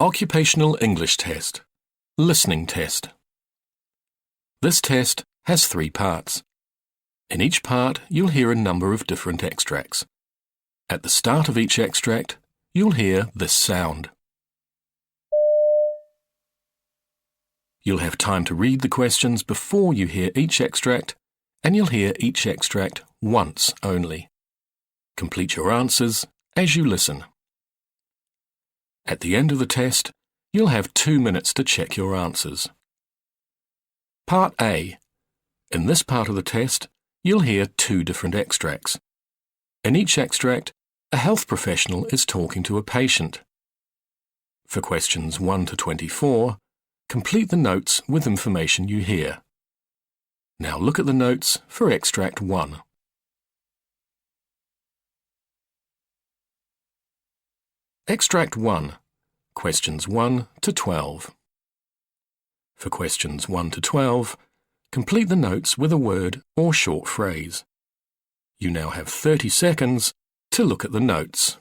Occupational English Test. Listening Test. This test has 3 parts. In each part, you'll hear a number of different extracts. At the start of each extract, you'll hear this sound. You'll have time to read the questions before you hear each extract, and you'll hear each extract once only. Complete your answers as you listen. At the end of the test, you'll have 2 minutes to check your answers. Part A. In this part of the test, you'll hear 2 different extracts. In each extract, a health professional is talking to a patient. For questions 1 to 24, complete the notes with information you hear. Now look at the notes for extract 1. Extract 1. Questions 1 to 12. For questions 1 to 12, complete the notes with a word or short phrase. You now have 30 seconds to look at the notes.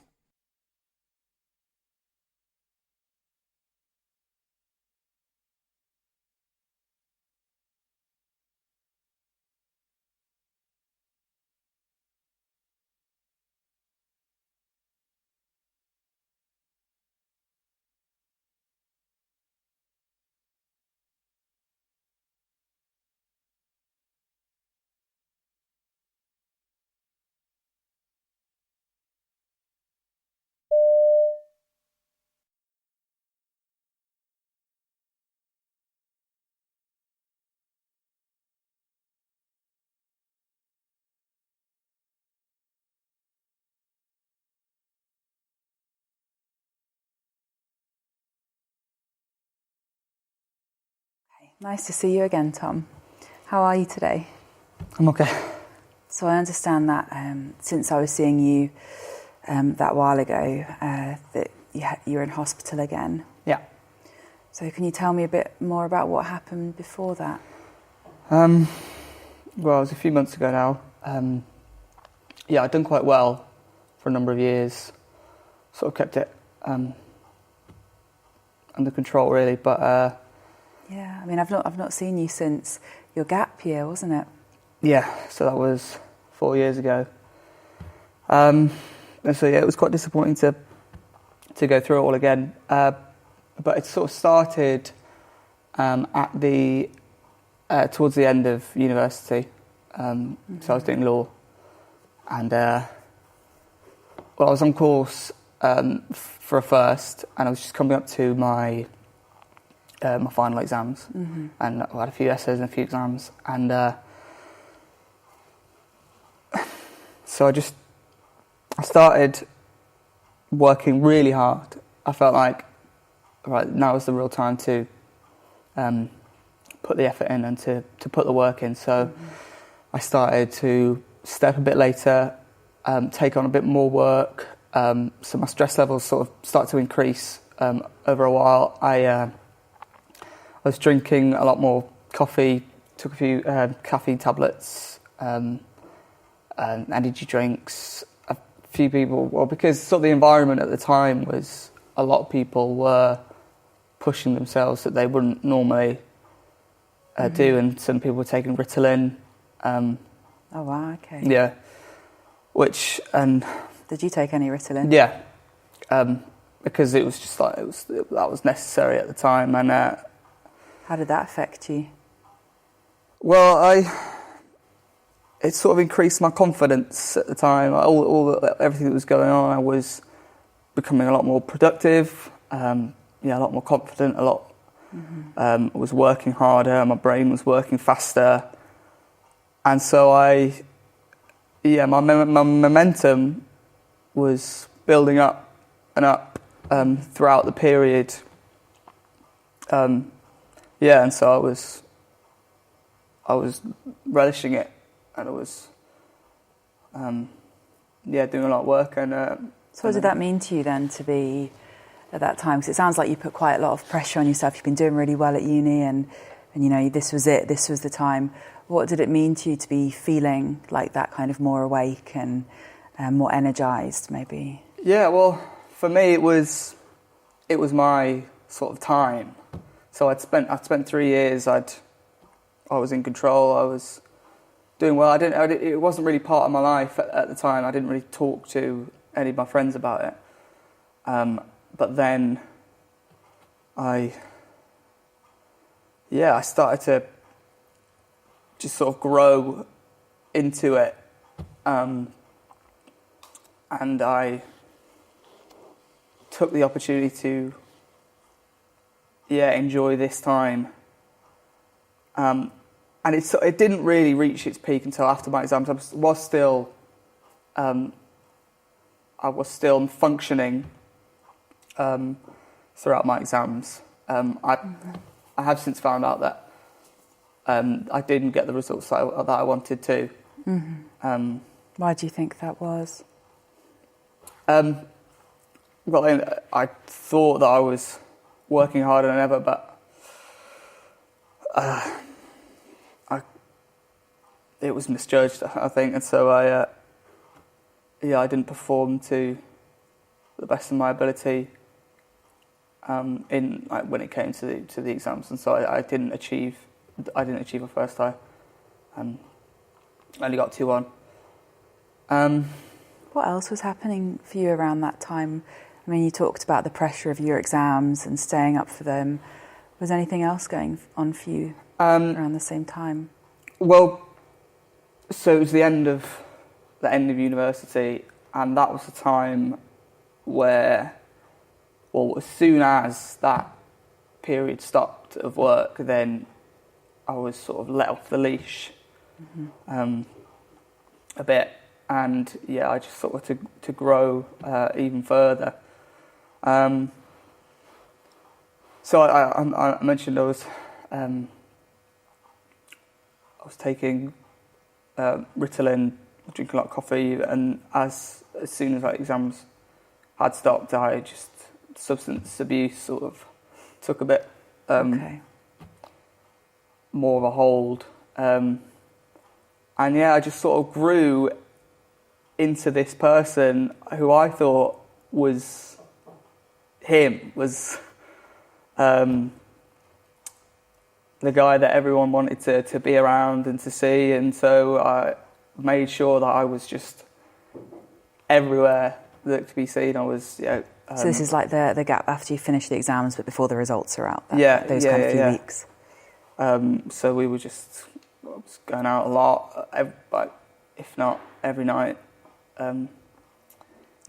Nice to see you again, Tom. How are you today? I'm okay. So I understand that since I was seeing you that while ago, that you're in hospital again. Yeah. So can you tell me a bit more about what happened before that? Well, it was a few months ago now. Yeah, I'd done quite well for a number of years. Sort of kept it under control, really, but... Yeah, I mean, I've not seen you since your gap year, wasn't it? Yeah, so that was 4 years ago. And so yeah, it was quite disappointing to go through it all again. But it sort of started at the towards the end of university. So I was doing law, and well, I was on course for a first, and I was just coming up to my final exams, and I had a few essays and a few exams, and so I started working really hard. I felt like, right, now is the real time to put the effort in and to put the work in. So I started to step a bit later, take on a bit more work, so my stress levels sort of start to increase over a while. I was drinking a lot more coffee, took a few caffeine tablets, and energy drinks. A few people, well, because sort of the environment at the time was a lot of people were pushing themselves that they wouldn't normally do, and some people were taking Ritalin. Oh wow, okay. Yeah, and did you take any Ritalin? Yeah, because it was just like that was necessary at the time, and. How did that affect you? Well, it sort of increased my confidence at the time. Everything that was going on, I was becoming a lot more productive, a lot more confident, I was working harder, my brain was working faster. And so my momentum was building up and up throughout the period. And so I was relishing it, and I was, doing a lot of work. And so, what did that mean to you then to be at that time? Because it sounds like you put quite a lot of pressure on yourself. You've been doing really well at uni, and you know this was it. This was the time. What did it mean to you to be feeling like that, kind of more awake and more energised, maybe? Yeah, well, for me it was it was my sort of time. So I'd spent 3 years. I was in control. I was doing well. It wasn't really part of my life at the time. I didn't really talk to any of my friends about it. But then I started to just sort of grow into it. And I took the opportunity to enjoy this time. And it didn't really reach its peak until after my exams. I was still functioning throughout my exams. I have since found out that I didn't get the results that I wanted to. Mm-hmm. Why do you think that was? Well, I thought that I was working harder than ever, but it was misjudged, I think, and so I didn't perform to the best of my ability when it came to the exams, and so I didn't achieve a first time. I only got 2-1. What else was happening for you around that time? I mean, you talked about the pressure of your exams and staying up for them. Was anything else going on for you around the same time? Well, so it was the end of university, and that was the time where, well, as soon as that period stopped of work, then I was sort of let off the leash a bit, and I just sort of to grow even further. So I mentioned I was taking Ritalin, drinking a lot of coffee, and as soon as exams had stopped, substance abuse sort of took a bit more of a hold, and I just sort of grew into this person who I thought was the guy that everyone wanted to be around and to see, and so I made sure that I was just everywhere that to be seen. I was, so this is like the gap after you finish the exams, but before the results are out. Those kind of few weeks. So I was going out a lot, if not every night. You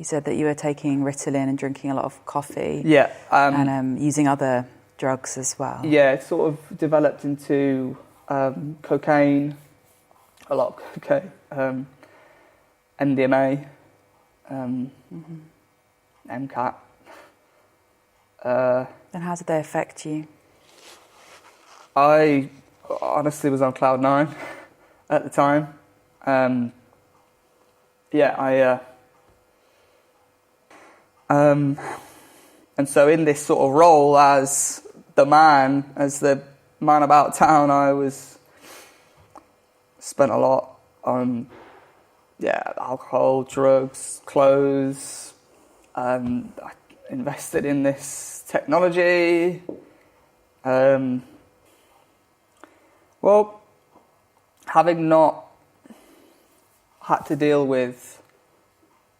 said that you were taking Ritalin and drinking a lot of coffee. Yeah. And using other drugs as well. Yeah, it sort of developed into cocaine, a lot of cocaine, MDMA, MCAT. And how did they affect you? I honestly was on cloud 9 at the time. And so in this sort of role as the man about town, I spent a lot on alcohol, drugs, clothes. I invested in this technology. Well, having not had to deal with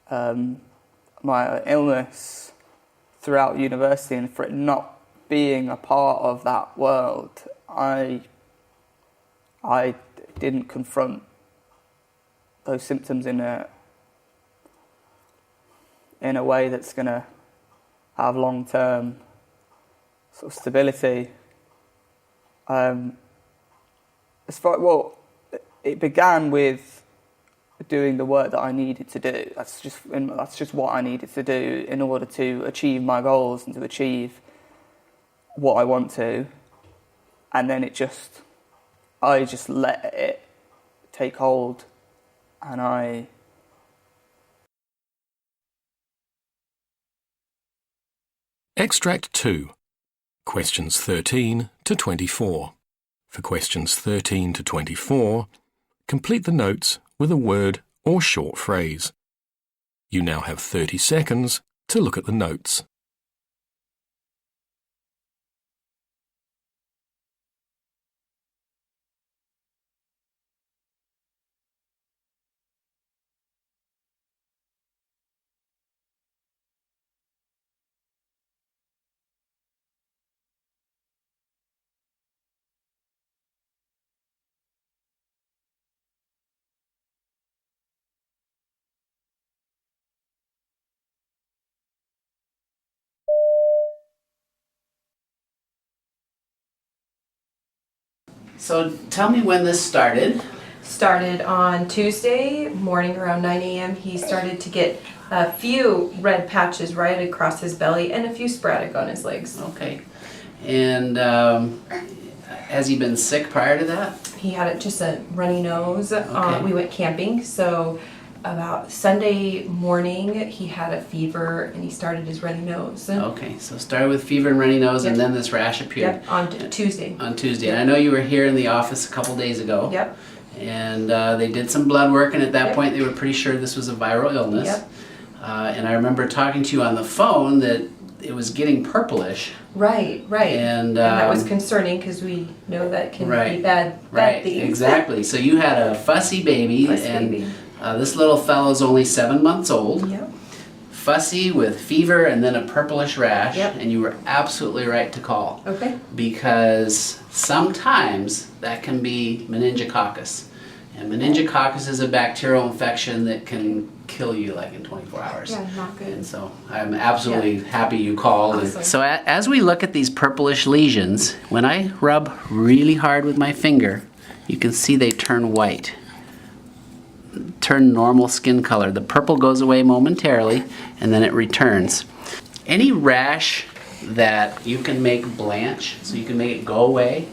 my illness throughout university, and for it not being a part of that world, I didn't confront those symptoms in a way that's going to have long-term sort of stability. It began with doing the work that I needed to do. That's just what I needed to do in order to achieve my goals and to achieve what I want to. And then I just let it take hold, and Extract 2. Questions 13 to 24. For questions 13 to 24, complete the notes with a word or short phrase. You now have 30 seconds to look at the notes. So tell me when this started. Started on Tuesday morning around 9 a.m. He started to get a few red patches right across his belly and a few sporadic on his legs. Okay. And has he been sick prior to that? He had just a runny nose. Okay. We went camping, so about Sunday morning he had a fever and he started his runny nose. Okay, so started with fever and runny nose, Yep. and then this rash appeared. Yep, on Tuesday. On Tuesday. Yep. And I know you were here in the office a couple days ago. Yep. And they did some blood work, and at that Yep. point they were pretty sure this was a viral illness. Yep. And I remember talking to you on the phone that it was getting purplish. Right, right. And that was concerning because we know that can right, be bad right, things. exactly. So you had a fussy baby, Fussy and baby. This little fellow's only 7 months old. Yep. Fussy with fever and then a purplish rash. Yep. And you were absolutely right to call. Okay. Because sometimes that can be meningococcus. And meningococcus is a bacterial infection that can kill you like in 24 hours. Yeah, not good. And so I'm absolutely happy you called. Awesome. So as we look at these purplish lesions, when I rub really hard with my finger, you can see they turn white. Turn normal skin color. The purple goes away momentarily and then it returns. Any rash that you can make blanch, so you can make it go away,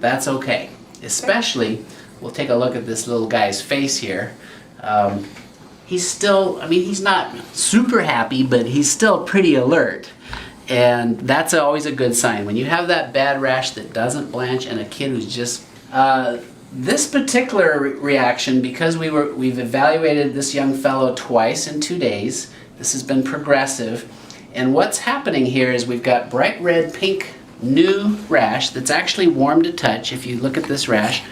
that's okay. Especially, we'll take a look at this little guy's face here. He's still, I mean, he's not super happy, but he's still pretty alert. And that's always a good sign. When you have that bad rash that doesn't blanch and a kid who's just, this particular reaction, because we've evaluated this young fellow twice in 2 days, this has been progressive. And what's happening here is we've got bright red, pink, new rash that's actually warm to touch if you look at this rash.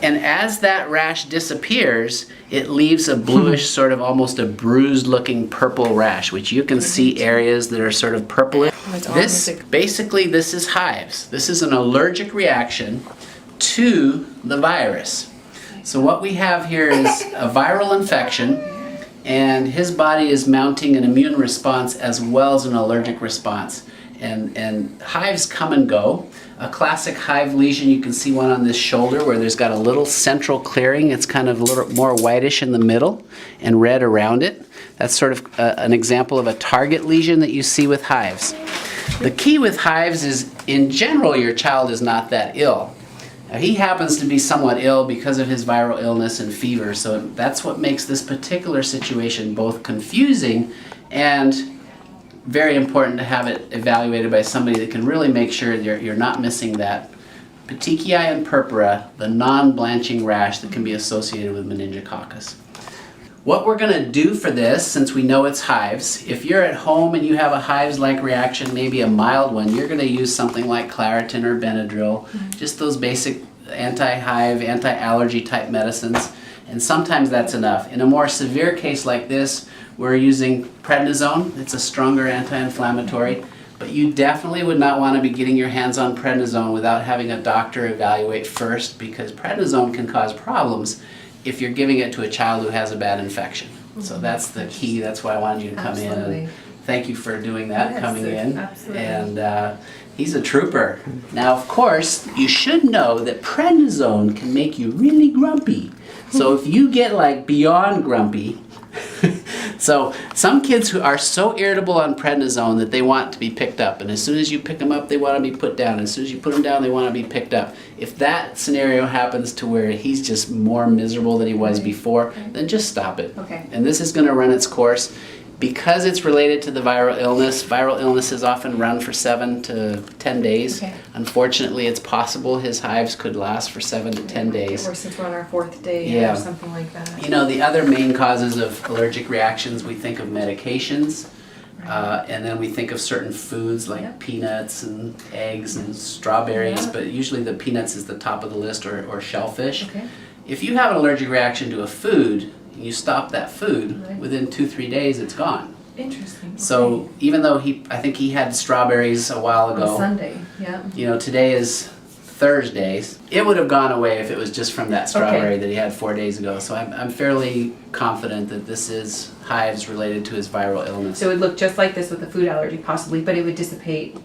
And as that rash disappears, it leaves a bluish, sort of almost a bruised looking purple rash, which you can see areas that are sort of purplish. Basically, this is hives. This is an allergic reaction to the virus. So what we have here is a viral infection, and his body is mounting an immune response as well as an allergic response. And hives come and go. A classic hive lesion, you can see one on this shoulder where there's got a little central clearing. It's kind of a little more whitish in the middle and red around it. That's sort of an example of a target lesion that you see with hives. The key with hives is, in general, your child is not that ill. Now, he happens to be somewhat ill because of his viral illness and fever, so that's what makes this particular situation both confusing and very important to have it evaluated by somebody that can really make sure you're not missing that petechiae purpura, the non-blanching rash that can be associated with meningococcus. What we're going to do for this, since we know it's hives, if you're at home and you have a hives-like reaction, maybe a mild one, you're going to use something like Claritin or Benadryl, just those basic anti-hive, anti-allergy type medicines, and sometimes that's enough. In a more severe case like this, we're using prednisone. It's a stronger anti-inflammatory, but you definitely would not want to be getting your hands on prednisone without having a doctor evaluate first, because prednisone can cause problems if you're giving it to a child who has a bad infection. So that's the key. That's why I wanted you to come in. And thank you for doing that, coming in. Absolutely. And he's a trooper. Now, of course, you should know that prednisone can make you really grumpy. So if you get like beyond grumpy, so some kids who are so irritable on prednisone that they want to be picked up, and as soon as you pick them up they want to be put down, as soon as you put them down they want to be picked up. If that scenario happens to where he's just more miserable than he was before, then just stop it. Okay. And this is going to run its course. Because it's related to the viral illnesses often run for 7 to 10 days. Okay. Unfortunately, it's possible his hives could last for 7 to 10 days. Or since we're on our 4th day Yeah. or something like that. You know, the other main causes of allergic reactions, we think of medications, and then we think of certain foods like peanuts and eggs and strawberries, but usually the peanuts is the top of the list, or shellfish. Okay. If you have an allergic reaction to a food, you stop that food, within 2-3 days it's gone. Interesting. So even though I think he had strawberries a while ago. On Sunday, yeah. You know, today is Thursday. It would have gone away if it was just from that strawberry that he had 4 days ago. So I'm fairly confident that this is hives related to his viral illness. So it would look just like this with a food allergy possibly, but it would dissipate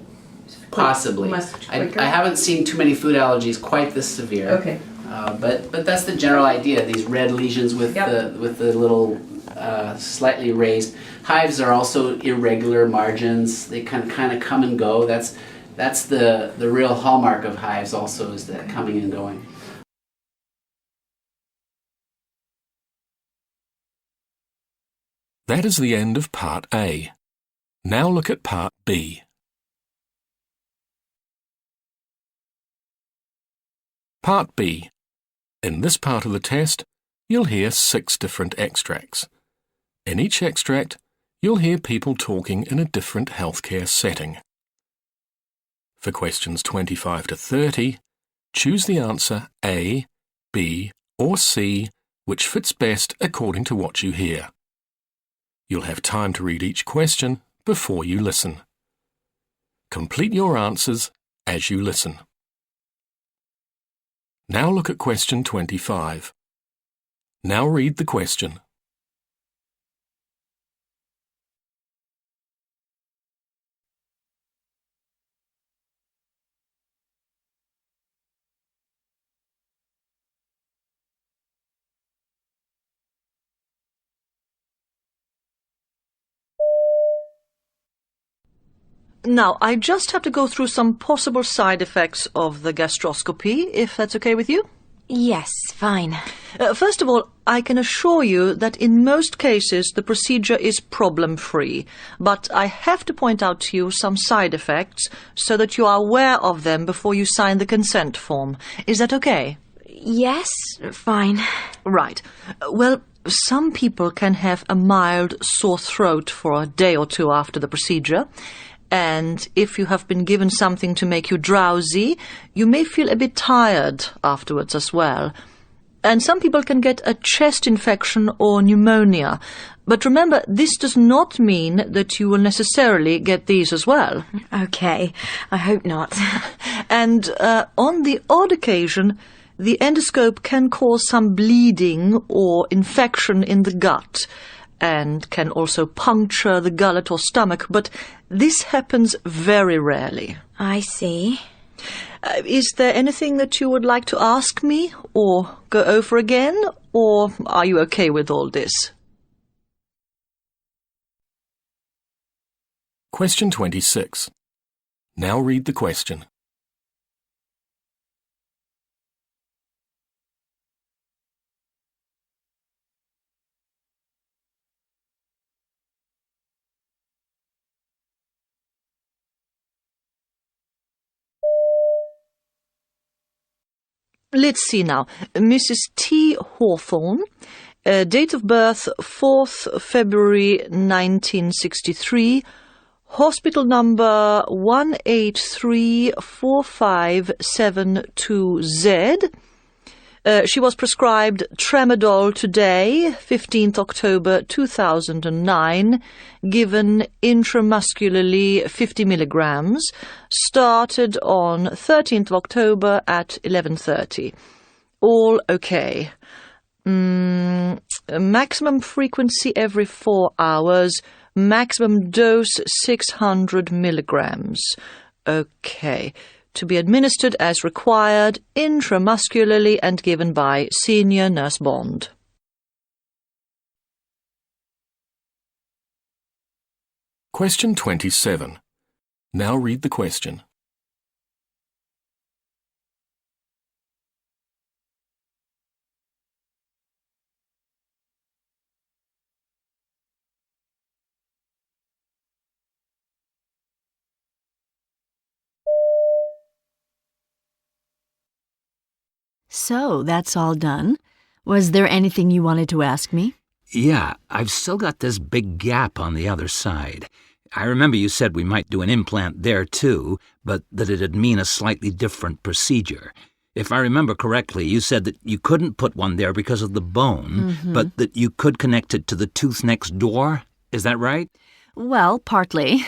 Possibly. Much I quicker? haven't seen too many food allergies quite this severe. Okay. But that's the general idea. These red lesions with the little slightly raised hives are also irregular margins. They kind of come and go. That's the real hallmark of hives. Also, is that coming and going. That is the end of Part A. Now look at Part B. Part B. In this part of the test, you'll hear 6 different extracts. In each extract, you'll hear people talking in a different healthcare setting. For questions 25 to 30, choose the answer A, B, or C, which fits best according to what you hear. You'll have time to read each question before you listen. Complete your answers as you listen. Now look at question 25. Now read the question. Now, I just have to go through some possible side effects of the gastroscopy, if that's okay with you. Yes, fine. First of all, I can assure you that in most cases the procedure is problem-free, but I have to point out to you some side effects so that you are aware of them before you sign the consent form. Is that okay? Yes, fine. Right. Well, some people can have a mild sore throat for a day or two after the procedure. And if you have been given something to make you drowsy, you may feel a bit tired afterwards as well. And some people can get a chest infection or pneumonia. But remember, this does not mean that you will necessarily get these as well. Okay, I hope not. And on the odd occasion, the endoscope can cause some bleeding or infection in the gut, and can also puncture the gullet or stomach, but this happens very rarely. I see. Is there anything that you would like to ask me, or go over again, or are you okay with all this? Question 26. Now read the question. Let's see now. Mrs. T. Hawthorne, date of birth 4th February 1963, hospital number 1834572Z. She was prescribed tramadol today, 15th October 2009, given intramuscularly 50 milligrams, started on 13th October at 11:30. All okay. Maximum frequency every 4 hours, maximum dose 600 milligrams. Okay. To be administered as required, intramuscularly and given by Senior Nurse Bond. Question 27. Now read the question. So, that's all done. Was there anything you wanted to ask me? Yeah, I've still got this big gap on the other side. I remember you said we might do an implant there too, but that it'd mean a slightly different procedure. If I remember correctly, you said that you couldn't put one there because of the bone, but that you could connect it to the tooth next door. Is that right? Well, partly.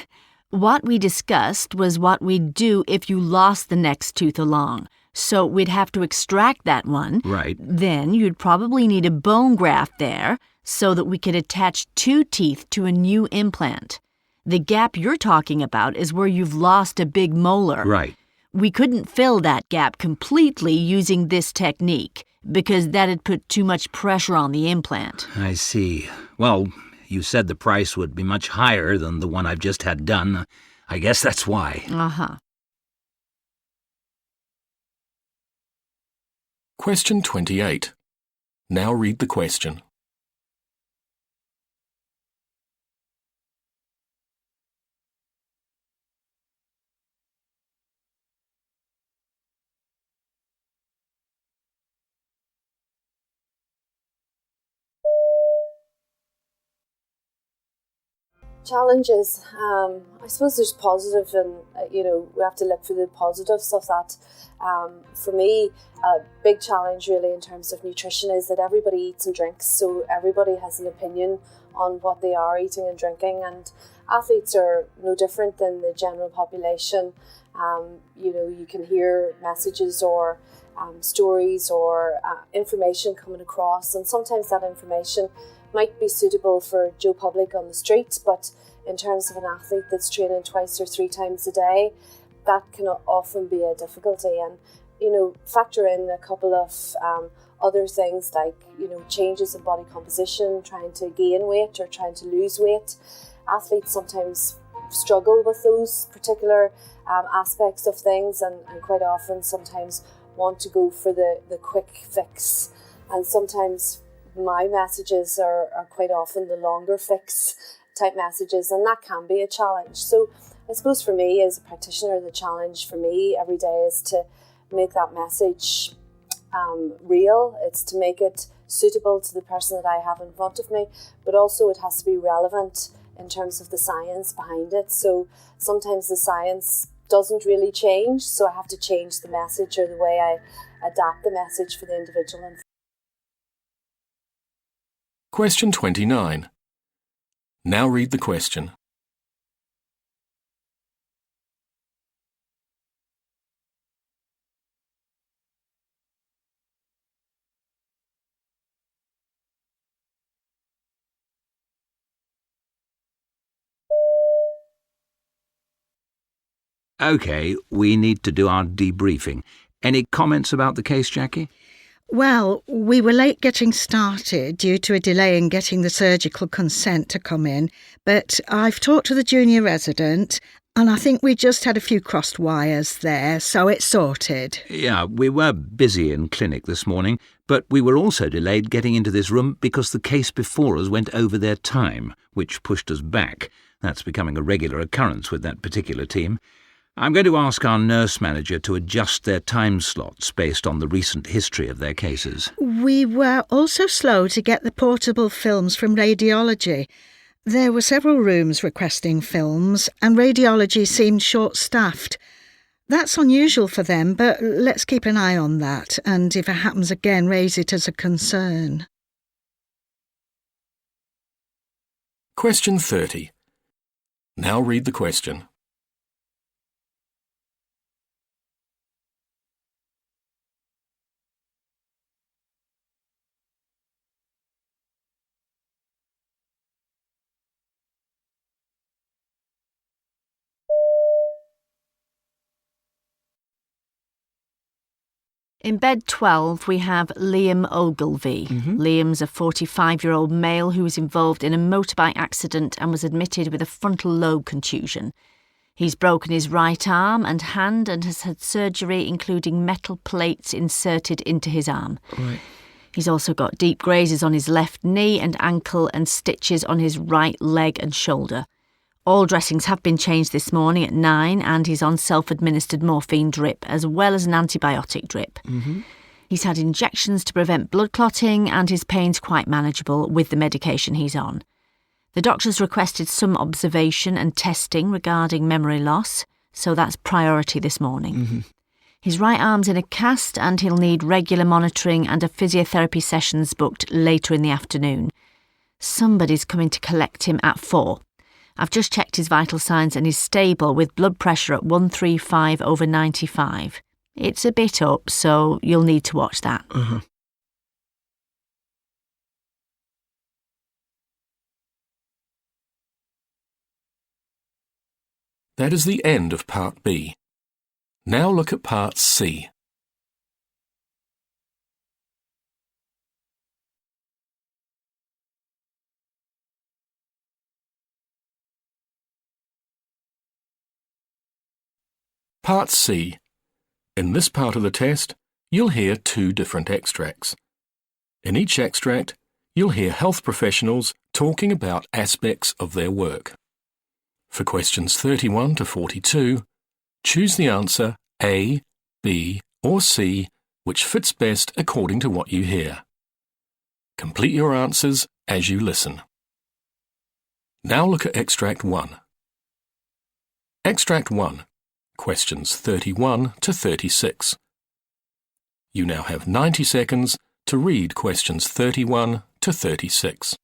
What we discussed was what we'd do if you lost the next tooth along. So we'd have to extract that one. Right. Then you'd probably need a bone graft there so that we could attach 2 teeth to a new implant. The gap you're talking about is where you've lost a big molar. Right. We couldn't fill that gap completely using this technique because that'd put too much pressure on the implant. I see. Well, you said the price would be much higher than the one I've just had done. I guess that's why. Uh-huh. Question 28. Now read the question. Challenges. I suppose there's positive, and we have to look for the positives of that. For me, a big challenge really in terms of nutrition is that everybody eats and drinks, so everybody has an opinion on what they are eating and drinking, and athletes are no different than the general population. You can hear messages or stories or information coming across, and sometimes that information might be suitable for Joe Public on the street, but in terms of an athlete that's training 2 or 3 times a day, that can often be a difficulty. And factor in a couple of other things like changes in body composition, trying to gain weight or trying to lose weight. Athletes sometimes struggle with those particular aspects of things, and quite often sometimes want to go for the quick fix, and sometimes my messages are quite often the longer fix type messages, and that can be a challenge. So I suppose for me as a practitioner, the challenge for me every day is to make that message real. It's to make it suitable to the person that I have in front of me, but also it has to be relevant in terms of the science behind it. So sometimes the science doesn't really change, so I have to change the message or the way I adapt the message for the individual. Question 29. Now read the question. OK, we need to do our debriefing. Any comments about the case, Jackie? Well, we were late getting started due to a delay in getting the surgical consent to come in, but I've talked to the junior resident and I think we just had a few crossed wires there, so it's sorted. Yeah, we were busy in clinic this morning, but we were also delayed getting into this room because the case before us went over their time, which pushed us back. That's becoming a regular occurrence with that particular team. I'm going to ask our nurse manager to adjust their time slots based on the recent history of their cases. We were also slow to get the portable films from radiology. There were several rooms requesting films, and radiology seemed short-staffed. That's unusual for them, but let's keep an eye on that, and if it happens again, raise it as a concern. Question 30. Now read the question. In bed 12, we have Liam Ogilvie. Liam's a 45-year-old male who was involved in a motorbike accident and was admitted with a frontal lobe contusion. He's broken his right arm and hand and has had surgery, including metal plates inserted into his arm. Right. He's also got deep grazes on his left knee and ankle and stitches on his right leg and shoulder. All dressings have been changed this morning at 9 and he's on self-administered morphine drip as well as an antibiotic drip. He's had injections to prevent blood clotting and his pain's quite manageable with the medication he's on. The doctor's requested some observation and testing regarding memory loss, so that's priority this morning. His right arm's in a cast and he'll need regular monitoring and a physiotherapy sessions booked later in the afternoon. Somebody's coming to collect him at 4. I've just checked his vital signs and he's stable with blood pressure at 135/95. It's a bit up, so you'll need to watch that. That is the end of Part B. Now look at Part C. Part C. In this part of the test, you'll hear two different extracts. In each extract, you'll hear health professionals talking about aspects of their work. For questions 31 to 42, choose the answer A, B, or C, which fits best according to what you hear. Complete your answers as you listen. Now look at Extract 1. Extract 1. Questions 31 to 36. You now have 90 seconds to read questions 31 to 36.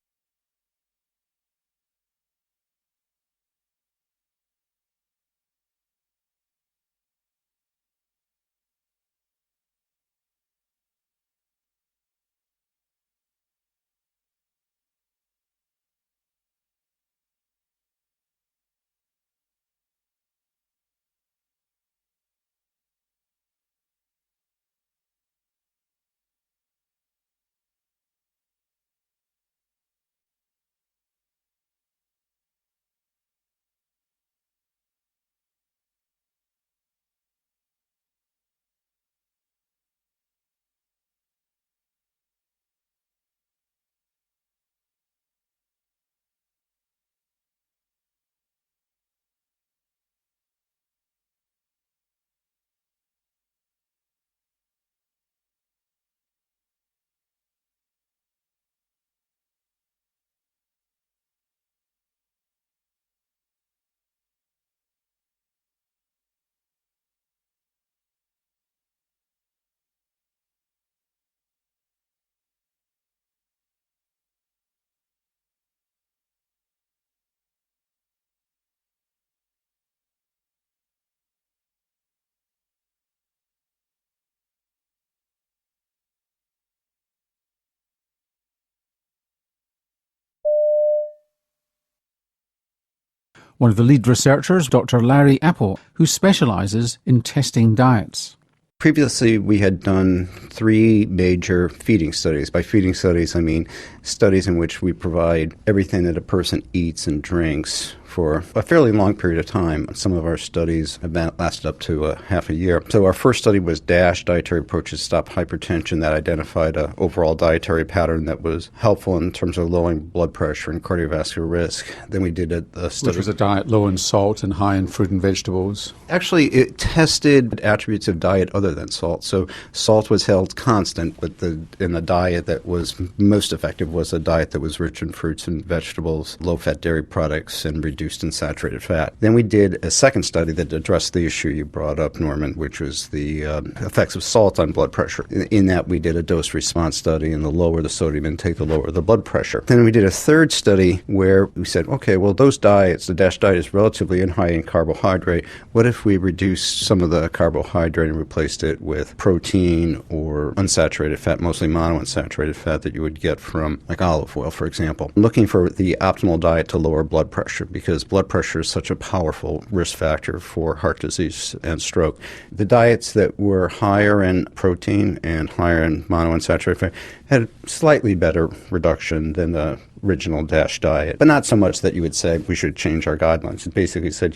One of the lead researchers, Dr. Larry Apple, who specialises in testing diets. Previously, we had done 3 major feeding studies. By feeding studies, I mean studies in which we provide everything that a person eats and drinks for a fairly long period of time. Some of our studies have lasted up to half a year. So our first study was DASH, Dietary Approaches to Stop Hypertension, that identified an overall dietary pattern that was helpful in terms of lowering blood pressure and cardiovascular risk. Then we did a study. Which was a diet low in salt and high in fruit and vegetables. Actually, it tested attributes of diet other than salt. So salt was held constant, but in the diet that was most effective was a diet that was rich in fruits and vegetables, low-fat dairy products, and reduced in saturated fat. Then we did a second study that addressed the issue you brought up, Norman, which was the effects of salt on blood pressure. In that, we did a dose-response study, and the lower the sodium intake, the lower the blood pressure. Then we did a third study where we said, okay, well, those diets, the DASH diet is relatively high in carbohydrate. What if we reduced some of the carbohydrate and replaced it with protein or unsaturated fat, mostly monounsaturated fat that you would get from like olive oil, for example? I'm looking for the optimal diet to lower blood pressure because blood pressure is such a powerful risk factor for heart disease and stroke. The diets that were higher in protein and higher in monounsaturated fat had a slightly better reduction than the original DASH diet, but not so much that you would say we should change our guidelines. It basically said,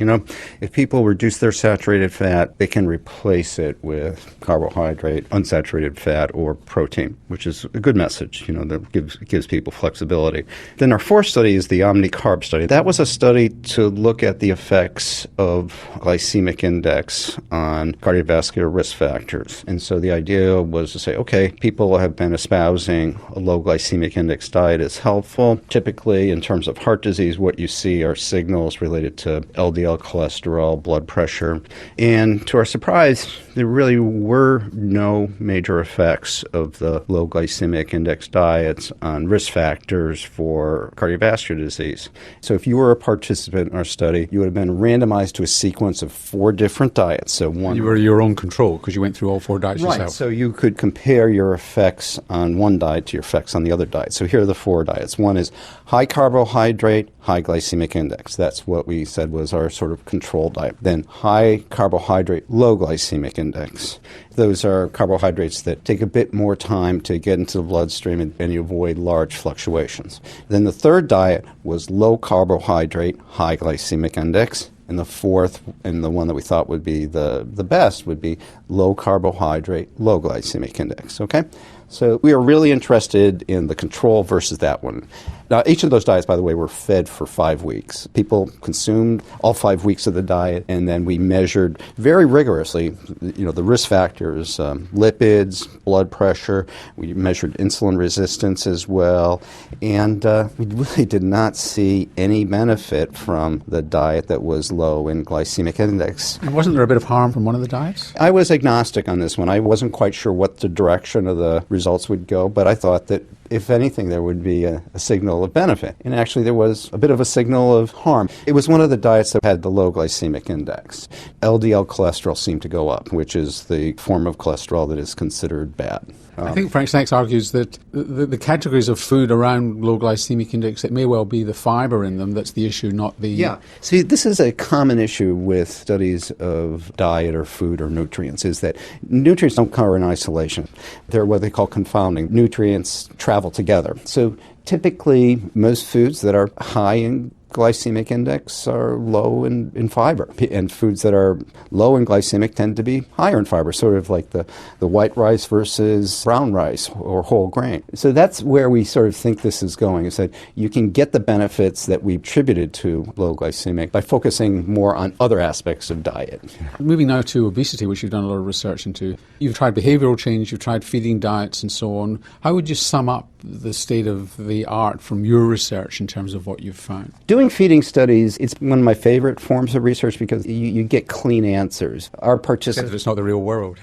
if people reduce their saturated fat, they can replace it with carbohydrate, unsaturated fat, or protein, which is a good message, that gives people flexibility. Then our fourth study is the OMNI-CARB study. That was a study to look at the effects of glycemic index on cardiovascular risk factors. And so the idea was to say, okay, people have been espousing a low glycemic index diet is helpful. Typically, in terms of heart disease, what you see are signals related to LDL cholesterol, blood pressure. And to our surprise, there really were no major effects of the low glycemic index diets on risk factors for cardiovascular disease. So if you were a participant in our study, you would have been randomized to a sequence of 4 different diets. So one, you were your own control because you went through all 4 diets right, yourself. So you could compare your effects on one diet to your effects on the other diet. So here are the 4 diets. One is high carbohydrate, high glycemic index. That's what we said was our sort of control diet. Then high carbohydrate, low glycemic index. Those are carbohydrates that take a bit more time to get into the bloodstream and you avoid large fluctuations. Then the third diet was low carbohydrate, high glycemic index. And the fourth, and the one that we thought would be the best, would be low carbohydrate, low glycemic index. Okay? So we are really interested in the control versus that one. Now, each of those diets, by the way, were fed for 5 weeks. People consumed all 5 weeks of the diet, and then we measured very rigorously, the risk factors, lipids, blood pressure. We measured insulin resistance as well, and we really did not see any benefit from the diet that was low in glycemic index. And wasn't there a bit of harm from one of the diets? I was agnostic on this one. I wasn't quite sure what the direction of the results would go, but I thought that if anything, there would be a signal of benefit. And actually, there was a bit of a signal of harm. It was one of the diets that had the low glycemic index. LDL cholesterol seemed to go up, which is the form of cholesterol that is considered bad. I think Frank Snacks argues that the categories of food around low glycemic index, it may well be the fibre in them that's the issue, not the... Yeah. See, this is a common issue with studies of diet or food or nutrients, is that nutrients don't occur in isolation. They're what they call confounding. Nutrients travel together. So typically, most foods that are high in glycemic index are low in fiber, and foods that are low in glycemic tend to be higher in fiber, sort of like the white rice versus brown rice or whole grain. So that's where we sort of think this is going, is that you can get the benefits that we attributed to low glycemic by focusing more on other aspects of diet. Moving now to obesity, which you've done a lot of research into. You've tried behavioural change, you've tried feeding diets and so on. How would you sum up the state of the art from your research in terms of what you've found? Doing feeding studies, it's one of my favorite forms of research because you get clean answers. Our participants... It's not the real world.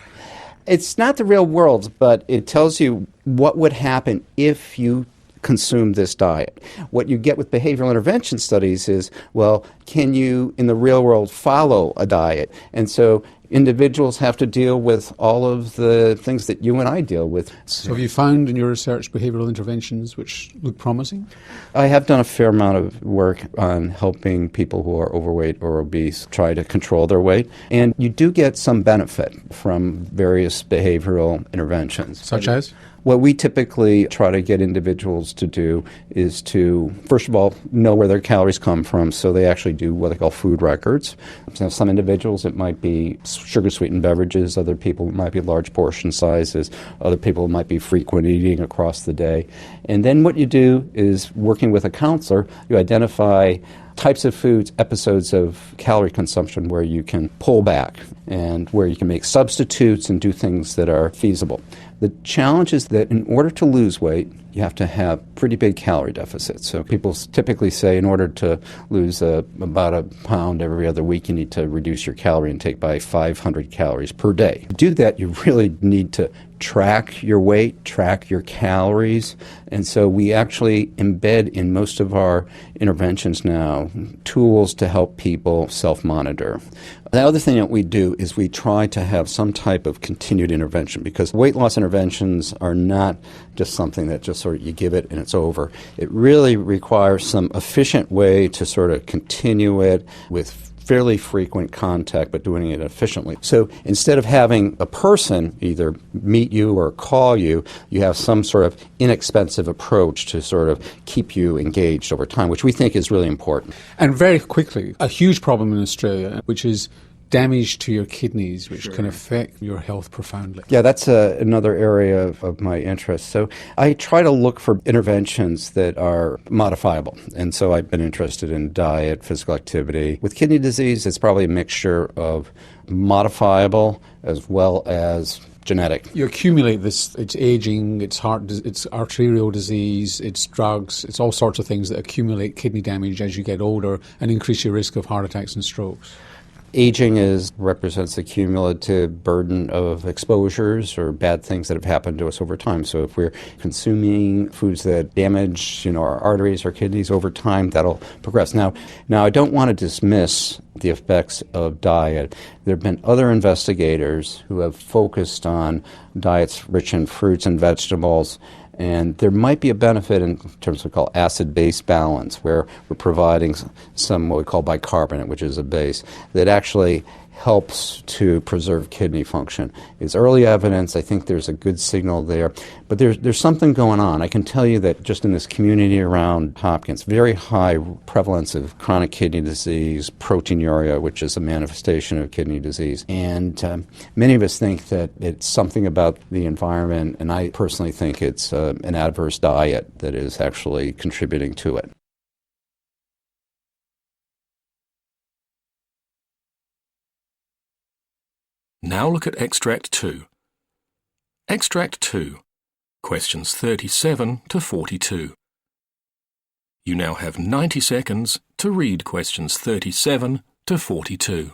It's not the real world, but it tells you what would happen if you consume this diet. What you get with behavioral intervention studies is, well, can you, in the real world, follow a diet? And so individuals have to deal with all of the things that you and I deal with. So have you found in your research behavioural interventions which look promising? I have done a fair amount of work on helping people who are overweight or obese try to control their weight. And you do get some benefit from various behavioural interventions. Such as? What we typically try to get individuals to do is to, first of all, know where their calories come from, so they actually do what they call food records. So some individuals, it might be sugar-sweetened beverages. Other people, it might be large portion sizes. Other people, it might be frequent eating across the day. And then what you do is, working with a counselor, you identify types of foods, episodes of calorie consumption where you can pull back and where you can make substitutes and do things that are feasible. The challenge is that in order to lose weight, you have to have pretty big calorie deficits. So people typically say in order to lose about a pound every other week, you need to reduce your calorie intake by 500 calories per day. To do that, you really need to track your weight, track your calories, and so we actually embed in most of our interventions now tools to help people self-monitor. The other thing that we do is we try to have some type of continued intervention, because weight loss interventions are not just something that just sort of you give it and it's over. It really requires some efficient way to sort of continue it with fairly frequent contact, but doing it efficiently. So instead of having a person either meet you or call you, you have some sort of inexpensive approach to sort of keep you engaged over time, which we think is really important. And very quickly, a huge problem in Australia, which is damage to your kidneys, which can affect your health profoundly. Yeah, that's another area of my interest. So I try to look for interventions that are modifiable. And so I've been interested in diet, physical activity. With kidney disease, it's probably a mixture of modifiable as well as genetic. You accumulate this, it's aging, it's it's arterial disease, it's drugs, it's all sorts of things that accumulate kidney damage as you get older and increase your risk of heart attacks and strokes. Aging represents the cumulative burden of exposures or bad things that have happened to us over time. So if we're consuming foods that damage, our arteries or kidneys over time, that'll progress. Now, I don't want to dismiss the effects of diet. There have been other investigators who have focused on diets rich in fruits and vegetables, and there might be a benefit in terms of called acid-base balance, where we're providing some what we call bicarbonate, which is a base, that actually helps to preserve kidney function. It's early evidence. I think there's a good signal there. But there's something going on. I can tell you that just in this community around Hopkins, very high prevalence of chronic kidney disease, proteinuria, which is a manifestation of kidney disease. And many of us think that it's something about the environment, and I personally think it's an adverse diet that is actually contributing to it. Now look at Extract 2. Extract 2, questions 37 to 42. You now have 90 seconds to read questions 37 to 42.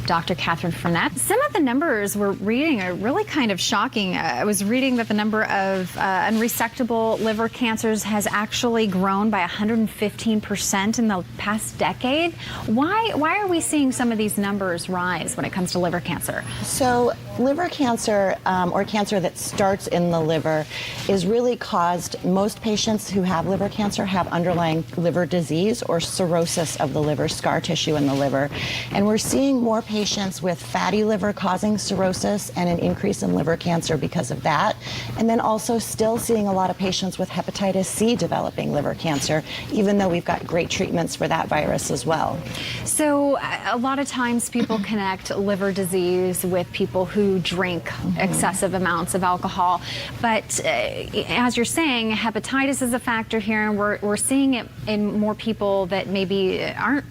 Dr. Catherine Fournette. Some of the numbers we're reading are really kind of shocking. I was reading that the number of unresectable liver cancers has actually grown by 115% in the past decade. Why are we seeing some of these numbers rise when it comes to liver cancer? So liver cancer, or cancer that starts in the liver, is really caused, most patients who have liver cancer have underlying liver disease or cirrhosis of the liver, scar tissue in the liver. And we're seeing more patients with fatty liver causing cirrhosis and an increase in liver cancer because of that. And then also still seeing a lot of patients with hepatitis C developing liver cancer, even though we've got great treatments for that virus as well. So a lot of times people connect liver disease with people who drink excessive amounts of alcohol. But as you're saying, hepatitis is a factor here, and we're seeing it in more people that maybe aren't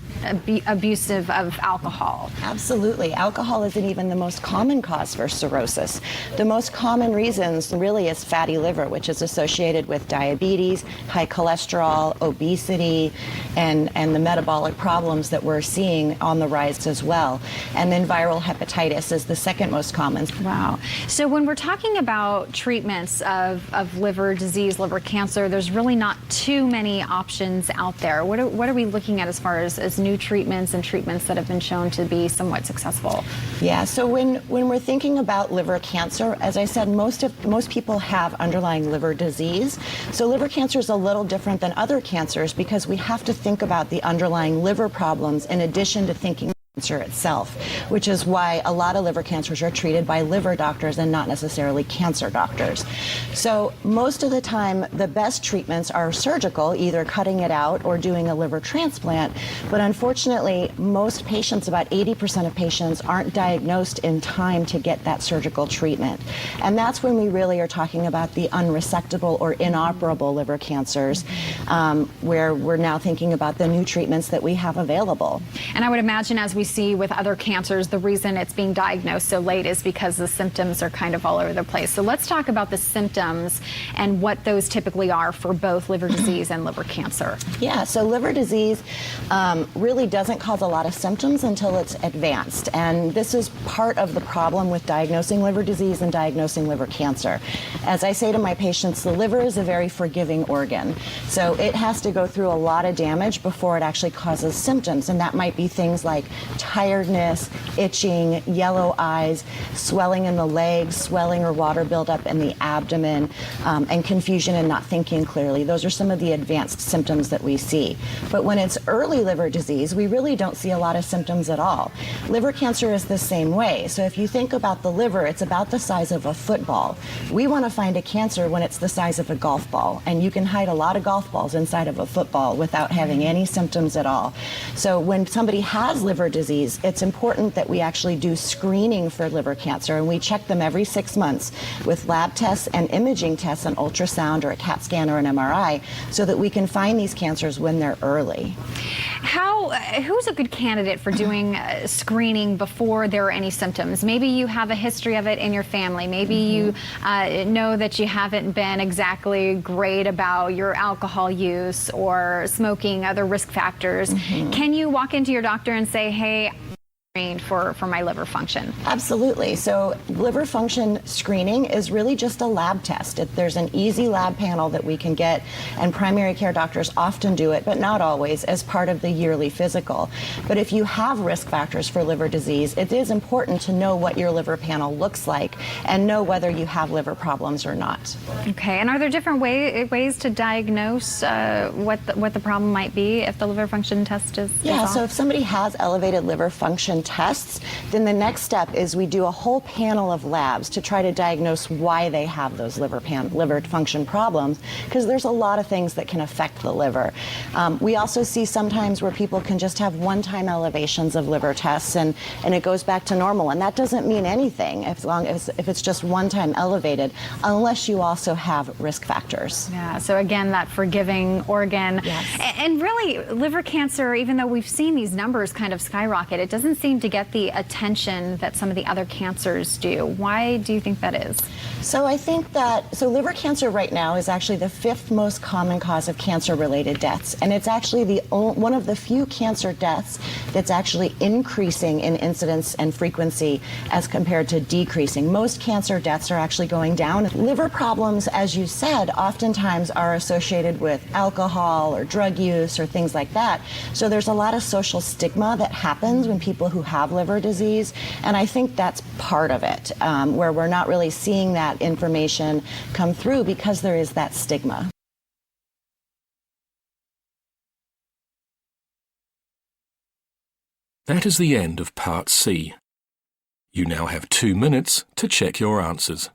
abusive of alcohol. Absolutely. Alcohol isn't even the most common cause for cirrhosis. The most common reasons really is fatty liver, which is associated with diabetes, high cholesterol, obesity, and the metabolic problems that we're seeing on the rise as well. And then viral hepatitis is the second most common. Wow. So when we're talking about treatments of liver disease, liver cancer, there's really not too many options out there. What are we looking at as far as new treatments and treatments that have been shown to be somewhat successful? Yeah, so when we're thinking about liver cancer, as I said, most people have underlying liver disease. So liver cancer is a little different than other cancers because we have to think about the underlying liver problems in addition to thinking cancer itself, which is why a lot of liver cancers are treated by liver doctors and not necessarily cancer doctors. So most of the time, the best treatments are surgical, either cutting it out or doing a liver transplant. But unfortunately, most patients, about 80% of patients, aren't diagnosed in time to get that surgical treatment. And that's when we really are talking about the unresectable or inoperable liver cancers, where we're now thinking about the new treatments that we have available. And I would imagine, as we see with other cancers, the reason it's being diagnosed so late is because the symptoms are kind of all over the place. So let's talk about the symptoms and what those typically are for both liver disease and liver cancer. Yeah, so liver disease really doesn't cause a lot of symptoms until it's advanced. And this is part of the problem with diagnosing liver disease and diagnosing liver cancer. As I say to my patients, the liver is a very forgiving organ. So it has to go through a lot of damage before it actually causes symptoms. And that might be things like tiredness, itching, yellow eyes, swelling in the legs, swelling or water buildup in the abdomen, and confusion and not thinking clearly. Those are some of the advanced symptoms that we see. But when it's early liver disease, we really don't see a lot of symptoms at all. Liver cancer is the same way. So if you think about the liver, it's about the size of a football. We want to find a cancer when it's the size of a golf ball, and you can hide a lot of golf balls inside of a football without having any symptoms at all. So when somebody has liver disease, it's important that we actually do screening for liver cancer, and we check them every 6 months with lab tests and imaging tests, an ultrasound or a CAT scan or an MRI, so that we can find these cancers when they're early. Who's a good candidate for doing screening before there are any symptoms? Maybe you have a history of it in your family. Maybe you know that you haven't been exactly great about your alcohol use or smoking, other risk factors. Can you walk into your doctor and say, hey, for my liver function? Absolutely. So liver function screening is really just a lab test. There's an easy lab panel that we can get, and primary care doctors often do it, but not always, as part of the yearly physical. But if you have risk factors for liver disease, it is important to know what your liver panel looks like and know whether you have liver problems or not. Okay, and are there different ways to diagnose what the problem might be if the liver function test is off? So if somebody has elevated liver function tests, then the next step is we do a whole panel of labs to try to diagnose why they have those liver function problems, because there's a lot of things that can affect the liver. We also see sometimes where people can just have one-time elevations of liver tests and it goes back to normal, and that doesn't mean anything if it's just one-time elevated, unless you also have risk factors. Yeah, so again, that forgiving organ. Yes. And really, liver cancer, even though we've seen these numbers kind of skyrocket, it doesn't seem to get the attention that some of the other cancers do. Why do you think that is? So I think that, liver cancer right now is actually the 5th most common cause of cancer-related deaths, and it's actually one of the few cancer deaths that's actually increasing in incidence and frequency as compared to decreasing. Most cancer deaths are actually going down. Liver problems, as you said, oftentimes are associated with alcohol or drug use or things like that. So there's a lot of social stigma that happens when people who have liver disease, and I think that's part of it, where we're not really seeing that information come through because there is that stigma. That is the end of Part C. You now have 2 minutes to check your answers.